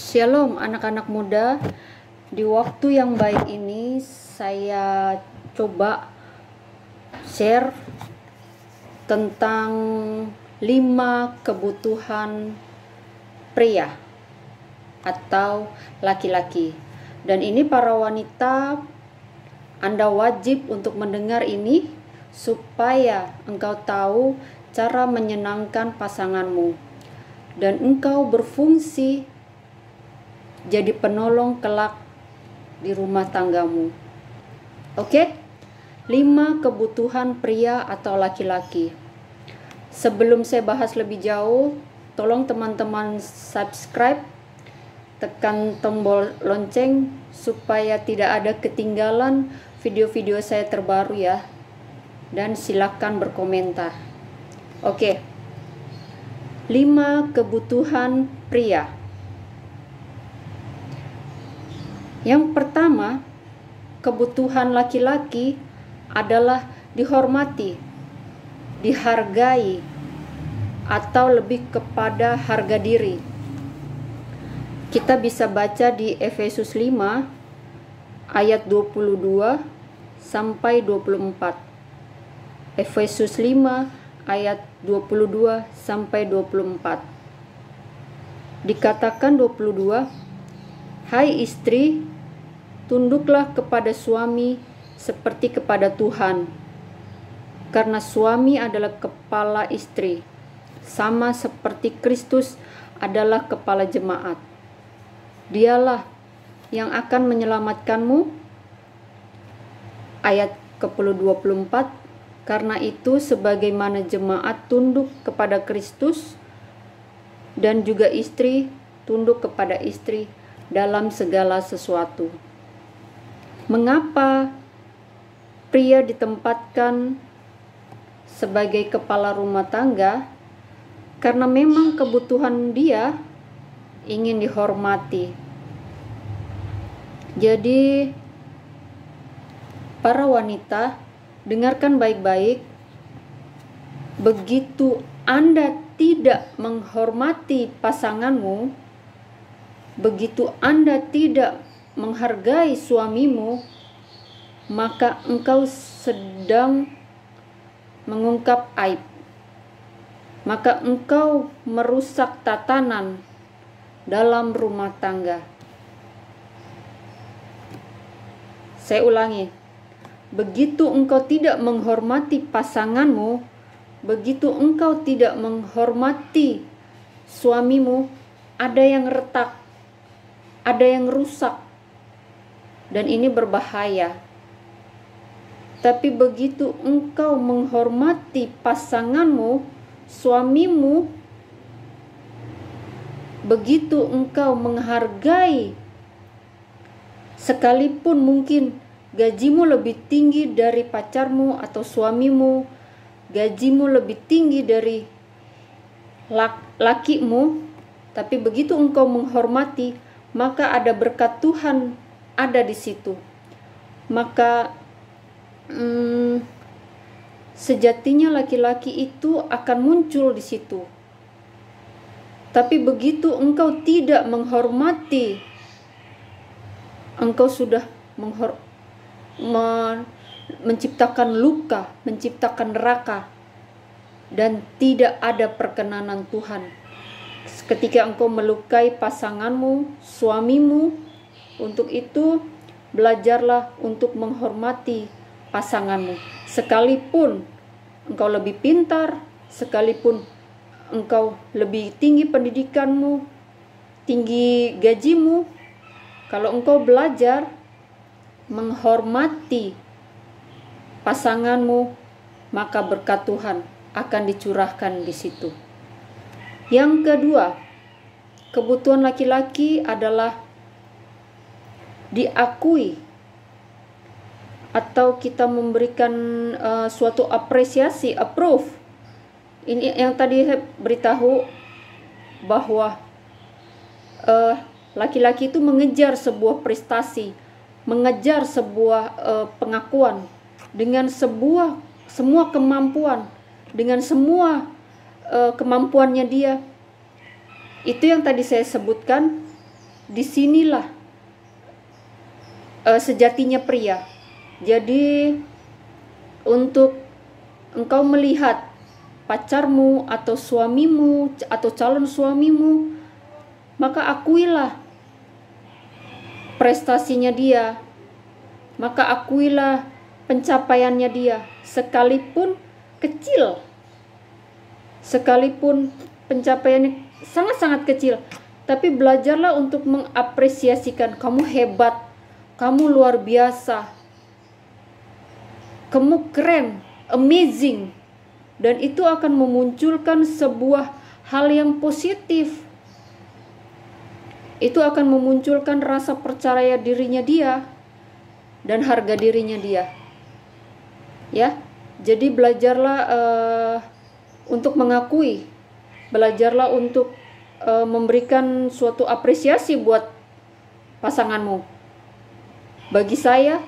Shalom anak-anak muda. Di waktu yang baik ini saya coba share tentang 5 kebutuhan pria atau laki-laki. Dan ini para wanita, Anda wajib untuk mendengar ini supaya engkau tahu cara menyenangkan pasanganmu dan engkau berfungsi jadi penolong kelak di rumah tanggamu. Oke? 5 kebutuhan pria atau laki-laki. Sebelum saya bahas lebih jauh, tolong teman-teman subscribe, tekan tombol lonceng supaya tidak ada ketinggalan video-video saya terbaru ya. Dan silakan berkomentar. Oke. 5 kebutuhan pria. Yang pertama, kebutuhan laki-laki adalah dihormati, dihargai, atau lebih kepada harga diri. Kita bisa baca di Efesus 5 ayat 22 sampai 24. Efesus 5 ayat 22 sampai 24. Dikatakan 22, "Hai istri, tunduklah kepada suami seperti kepada Tuhan, karena suami adalah kepala istri, sama seperti Kristus adalah kepala jemaat. Dialah yang akan menyelamatkanmu." Ayat ke-24, "Karena itu sebagaimana jemaat tunduk kepada Kristus, dan juga istri tunduk kepada istri dalam segala sesuatu." Mengapa pria ditempatkan sebagai kepala rumah tangga? Karena memang kebutuhan dia ingin dihormati. Jadi para wanita, dengarkan baik-baik. Begitu Anda tidak menghormati pasanganmu, begitu Anda tidak menghargai suamimu, maka engkau sedang mengungkap aib. Maka engkau merusak tatanan dalam rumah tangga. Saya ulangi. Begitu engkau tidak menghormati pasanganmu, begitu engkau tidak menghormati suamimu, ada yang retak, ada yang rusak. Dan ini berbahaya. Tapi begitu engkau menghormati pasanganmu, suamimu, begitu engkau menghargai, sekalipun mungkin gajimu lebih tinggi dari pacarmu atau suamimu, gajimu lebih tinggi dari lakimu, tapi begitu engkau menghormati, maka ada berkat Tuhan ada di situ. Maka sejatinya laki-laki itu akan muncul di situ. Tapi begitu engkau tidak menghormati, engkau sudah menciptakan luka, menciptakan neraka, dan tidak ada perkenanan Tuhan. Ketika engkau melukai pasanganmu, suamimu, untuk itu belajarlah untuk menghormati pasanganmu. Sekalipun engkau lebih pintar, sekalipun engkau lebih tinggi pendidikanmu, tinggi gajimu, kalau engkau belajar menghormati pasanganmu, maka berkat Tuhan akan dicurahkan di situ. Yang kedua, kebutuhan laki-laki adalah diakui atau kita memberikan suatu apresiasi, approve. Ini yang tadi saya beritahu bahwa laki-laki itu mengejar sebuah prestasi, mengejar sebuah pengakuan dengan semua kemampuan, dengan semua kemampuannya dia. Itu yang tadi saya sebutkan, disinilah sejatinya pria. Jadi untuk engkau melihat pacarmu atau suamimu atau calon suamimu, maka akuilah prestasinya dia, maka akuilah pencapaiannya dia, sekalipun kecil, sekalipun pencapaiannya sangat-sangat kecil, tapi belajarlah untuk mengapresiasikan. Kamu hebat, kamu luar biasa, kamu keren, amazing. Dan itu akan memunculkan sebuah hal yang positif. Itu akan memunculkan rasa percaya dirinya dia dan harga dirinya dia. Ya, jadi belajarlah untuk mengakui, belajarlah untuk memberikan suatu apresiasi buat pasanganmu. Bagi saya,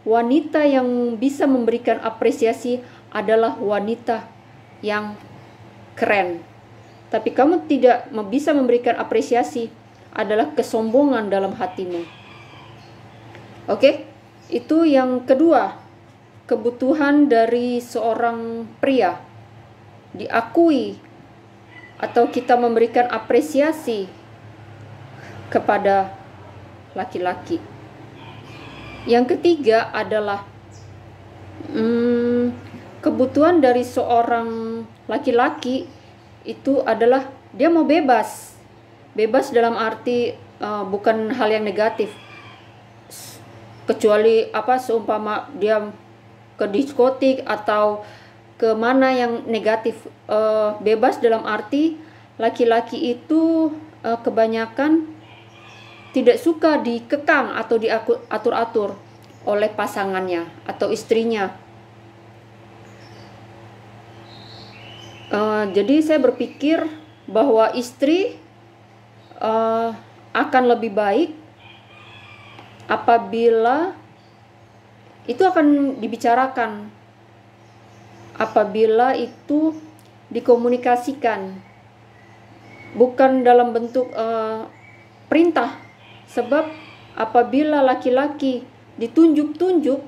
wanita yang bisa memberikan apresiasi adalah wanita yang keren. Tapi kamu tidak bisa memberikan apresiasi, adalah kesombongan dalam hatimu. Oke, itu yang kedua, kebutuhan dari seorang pria, diakui atau kita memberikan apresiasi kepada laki-laki. Yang ketiga adalah kebutuhan dari seorang laki-laki itu adalah dia mau bebas. Bebas dalam arti bukan hal yang negatif. Kecuali seumpama dia ke diskotik atau ke mana yang negatif. Bebas dalam arti laki-laki itu kebanyakan tidak suka dikekang atau diatur-atur oleh pasangannya atau istrinya. Jadi saya berpikir bahwa istri akan lebih baik apabila itu akan dibicarakan, apabila itu dikomunikasikan, bukan dalam bentuk perintah. Sebab apabila laki-laki ditunjuk-tunjuk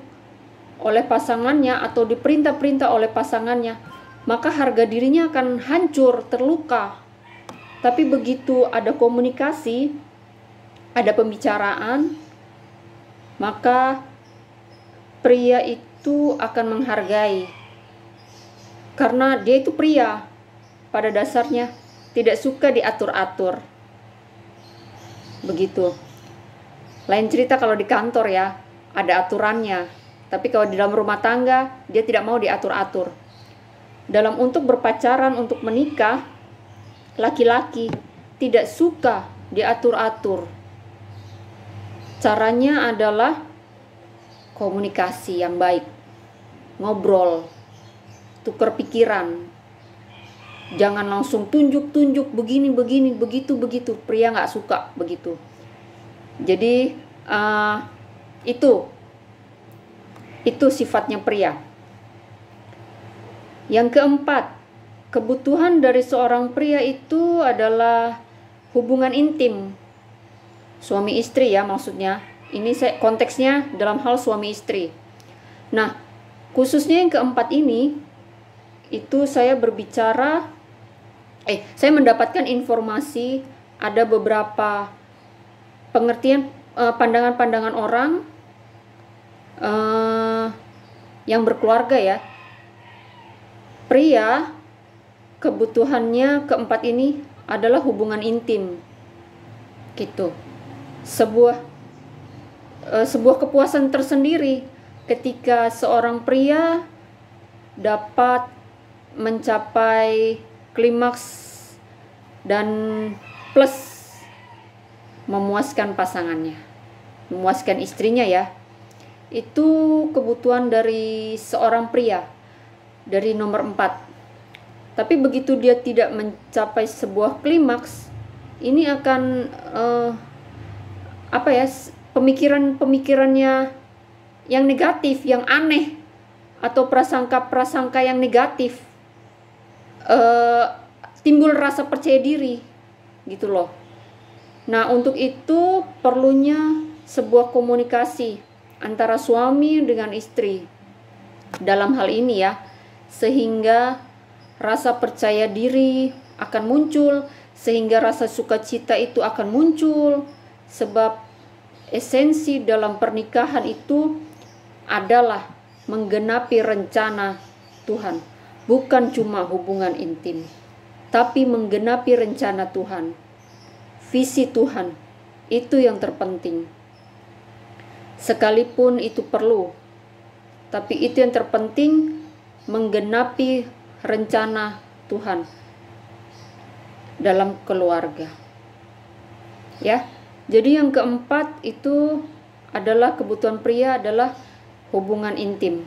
oleh pasangannya atau diperintah-perintah oleh pasangannya, maka harga dirinya akan hancur, terluka. Tapi begitu ada komunikasi, ada pembicaraan, maka pria itu akan menghargai. Karena dia itu pria, pada dasarnya tidak suka diatur-atur. Begitu. Lain cerita kalau di kantor ya, ada aturannya. Tapi kalau di dalam rumah tangga, dia tidak mau diatur-atur. Dalam untuk berpacaran, untuk menikah, laki-laki tidak suka diatur-atur. Caranya adalah komunikasi yang baik, ngobrol, tukar pikiran. Jangan langsung tunjuk-tunjuk begini, begitu. Pria nggak suka begitu. Jadi itu sifatnya pria. Yang keempat, kebutuhan dari seorang pria itu adalah hubungan intim. Suami istri ya maksudnya. Ini konteksnya dalam hal suami istri. Nah, khususnya yang keempat ini, itu saya mendapatkan informasi ada beberapa pengertian pandangan-pandangan orang yang berkeluarga ya. Pria kebutuhannya keempat ini adalah hubungan intim. Gitu. Sebuah kepuasan tersendiri ketika seorang pria dapat mencapai klimaks dan plus memuaskan pasangannya, memuaskan istrinya ya. Itu kebutuhan dari seorang pria, dari nomor 4. Tapi begitu dia tidak mencapai sebuah klimaks, ini akan pemikiran-pemikirannya yang negatif, yang aneh, atau prasangka-prasangka yang negatif, timbul rasa percaya diri gitu loh. Nah, untuk itu perlunya sebuah komunikasi antara suami dengan istri dalam hal ini ya, sehingga rasa percaya diri akan muncul, sehingga rasa sukacita itu akan muncul, sebab esensi dalam pernikahan itu adalah menggenapi rencana Tuhan, bukan cuma hubungan intim, tapi menggenapi rencana Tuhan, visi Tuhan. Itu yang terpenting. Sekalipun itu perlu, tapi itu yang terpenting, menggenapi rencana Tuhan dalam keluarga. Ya. Jadi yang keempat itu adalah kebutuhan pria adalah hubungan intim.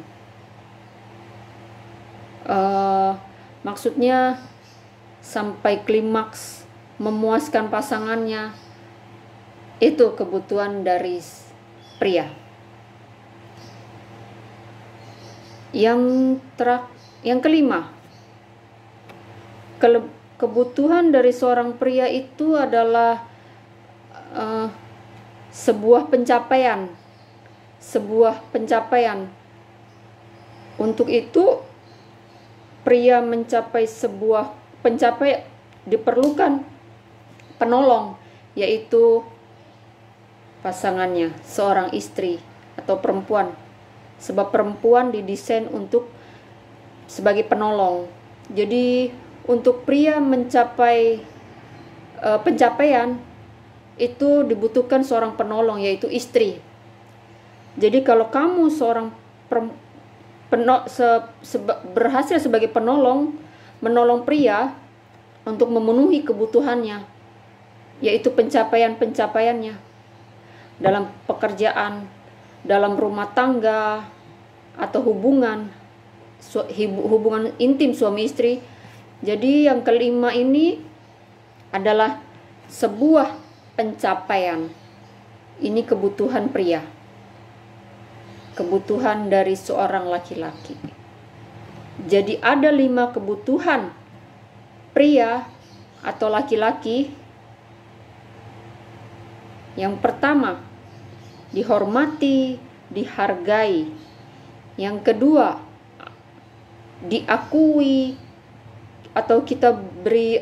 Maksudnya sampai klimaks, memuaskan pasangannya, itu kebutuhan dari pria. Yang kelima, kebutuhan dari seorang pria itu adalah sebuah pencapaian. Untuk itu pria mencapai sebuah pencapaian diperlukan penolong, yaitu pasangannya, seorang istri atau perempuan. Sebab perempuan didesain untuk sebagai penolong. Jadi untuk pria mencapai pencapaian itu dibutuhkan seorang penolong, yaitu istri. Jadi kalau kamu seorang berhasil sebagai menolong pria untuk memenuhi kebutuhannya, yaitu pencapaiannya dalam pekerjaan, dalam rumah tangga, atau hubungan intim suami istri. Jadi yang kelima ini adalah sebuah pencapaian. Ini kebutuhan pria, kebutuhan dari seorang laki-laki. Jadi ada 5 kebutuhan pria atau laki-laki. Yang pertama, dihormati, dihargai. Yang kedua, diakui atau kita beri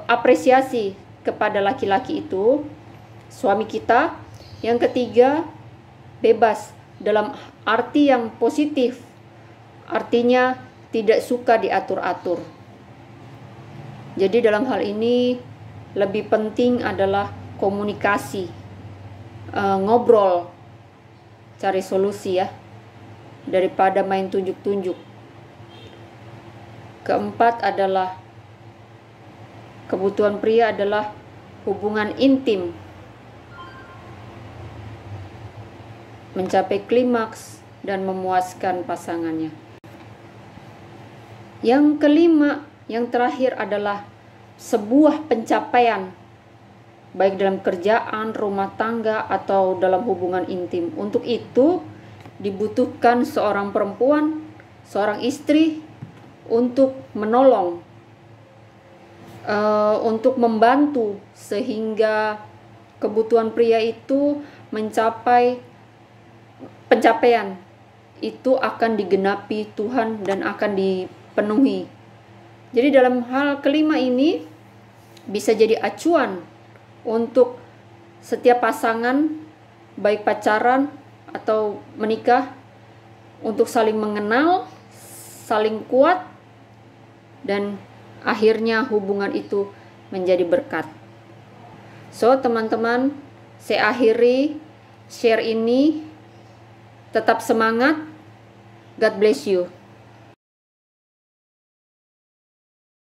apresiasi kepada laki-laki itu, suami kita. Yang ketiga, bebas dalam arti yang positif, artinya tidak suka diatur-atur. Jadi dalam hal ini lebih penting adalah komunikasi, ngobrol, cari solusi ya, daripada main tunjuk-tunjuk. Keempat adalah kebutuhan pria adalah hubungan intim, mencapai klimaks dan memuaskan pasangannya. Yang kelima, yang terakhir adalah sebuah pencapaian, baik dalam kerjaan, rumah tangga, atau dalam hubungan intim. Untuk itu dibutuhkan seorang perempuan, seorang istri untuk menolong, untuk membantu sehingga kebutuhan pria itu mencapai pencapaian itu akan digenapi Tuhan dan akan dipenuhi. Jadi dalam hal kelima ini bisa jadi acuan untuk setiap pasangan, baik pacaran atau menikah, untuk saling mengenal, saling kuat, dan akhirnya hubungan itu menjadi berkat. So teman-teman, saya akhiri share ini. Tetap semangat. God bless you.